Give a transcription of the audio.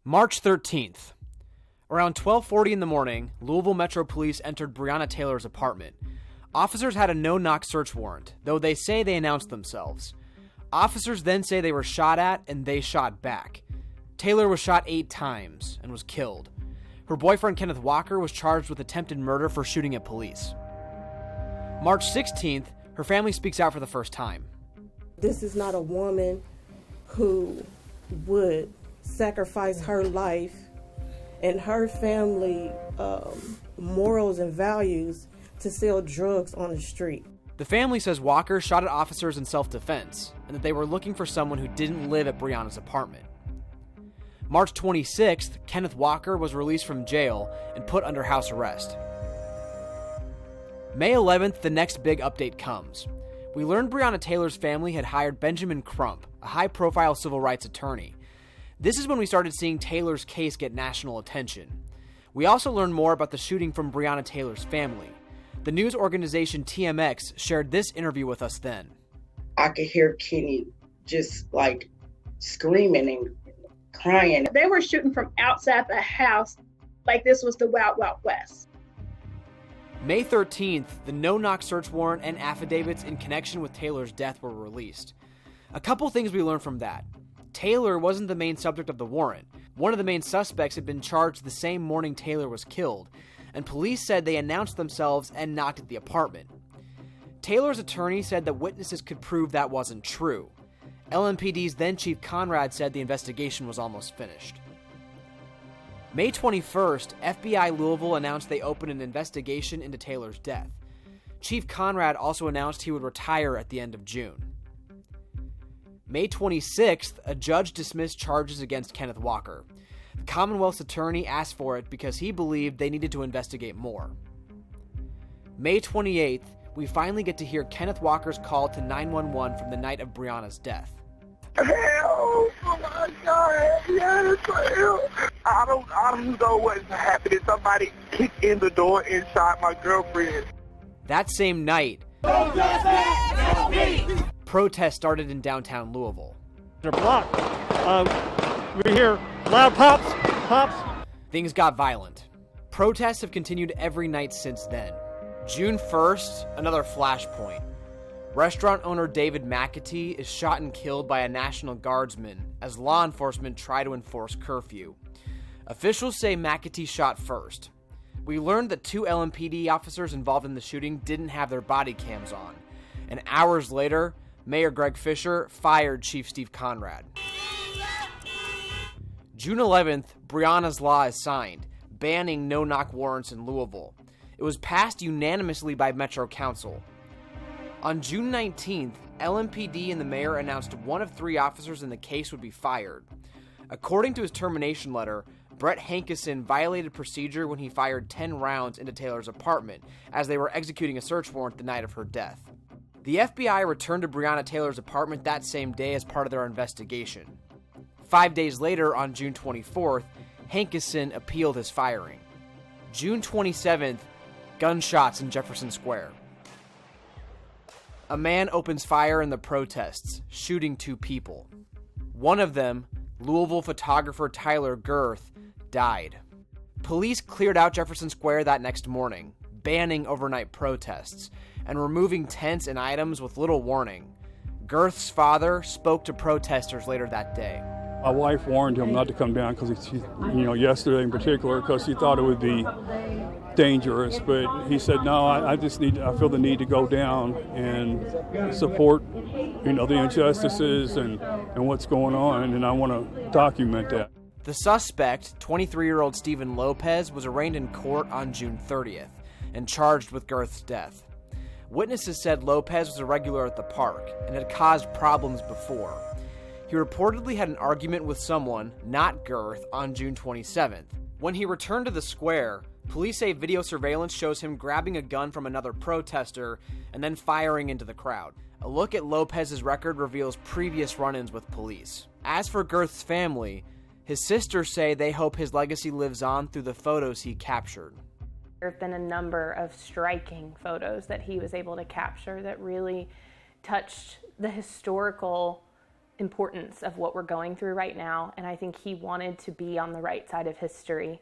March 13th. Around 12:40 in the morning, Louisville Metro police entered Breonna Taylor's apartment. Officers had a no-knock search warrant, though they say they announced themselves. Officers then say they were shot at and they shot back. Taylor was shot 8 times and was killed. Her boyfriend Kenneth Walker was charged with attempted murder for shooting at police. March 16th, her family speaks out for the first time. This is not a woman who would sacrifice her life and her family morals and values to sell drugs on the street. The family says Walker shot at officers in self-defense and that they were looking for someone who didn't live at Breonna's apartment. March 26th, Kenneth Walker was released from jail and put under house arrest. May 11th, the next big update comes. We learned Breonna Taylor's family had hired Benjamin Crump, a high-profile civil rights attorney. This is when we started seeing Taylor's case get national attention. We also learned more about the shooting from Breonna Taylor's family. The news organization TMX shared this interview with us then. I could hear Kenny just like screaming and crying. They were shooting from outside the house like this was the Wild Wild West. May 13th, the no-knock search warrant and affidavits in connection with Taylor's death were released. A couple things we learned from that. Taylor wasn't the main subject of the warrant. One of the main suspects had been charged the same morning Taylor was killed, and police said they announced themselves and knocked at the apartment. Taylor's attorney said that witnesses could prove that wasn't true. LMPD's then Chief Conrad said the investigation was almost finished. May 21st, FBI Louisville announced they opened an investigation into Taylor's death. Chief Conrad also announced he would retire at the end of June. May 26th, a judge dismissed charges against Kenneth Walker. The Commonwealth's attorney asked for it because he believed they needed to investigate more. May 28th, we finally get to hear Kenneth Walker's call to 911 from the night of Breonna's death. Help! Oh my God! Yes, help! I don't know what's happening. Somebody kicked in the door and shot my girlfriend. That same night, protests started in downtown Louisville. They're blocked. We hear loud pops, pops. Things got violent. Protests have continued every night since then. June 1st, another flashpoint. Restaurant owner David McAtee is shot and killed by a National Guardsman as law enforcement try to enforce curfew. Officials say McAtee shot first. We learned that 2 LMPD officers involved in the shooting didn't have their body cams on. And hours later, Mayor Greg Fisher fired Chief Steve Conrad. June 11th, Breonna's law is signed, banning no-knock warrants in Louisville. It was passed unanimously by Metro Council. On June 19th, LMPD and the mayor announced 1 of 3 officers in the case would be fired. According to his termination letter, Brett Hankison violated procedure when he fired 10 rounds into Taylor's apartment as they were executing a search warrant the night of her death. The FBI returned to Breonna Taylor's apartment that same day as part of their investigation. 5 days later, on June 24th, Hankison appealed his firing. June 27th, gunshots in Jefferson Square. A man opens fire in the protests, shooting 2 people. One of them, Louisville photographer Tyler Girth, died. Police cleared out Jefferson Square that next morning, banning overnight protests, and removing tents and items with little warning. Girth's father spoke to protesters later that day. My wife warned him not to come down because yesterday in particular, because she thought it would be dangerous. But he said, no, I feel the need to go down and support, the injustices and what's going on, and I want to document that. The suspect, 23-year-old Stephen Lopez, was arraigned in court on June 30th and charged with Girth's death. Witnesses said Lopez was a regular at the park and had caused problems before. He reportedly had an argument with someone, not Girth, on June 27th. When he returned to the square, police say video surveillance shows him grabbing a gun from another protester and then firing into the crowd. A look at Lopez's record reveals previous run-ins with police. As for Girth's family, his sisters say they hope his legacy lives on through the photos he captured. There have been a number of striking photos that he was able to capture that really touched the historical importance of what we're going through right now, and I think he wanted to be on the right side of history.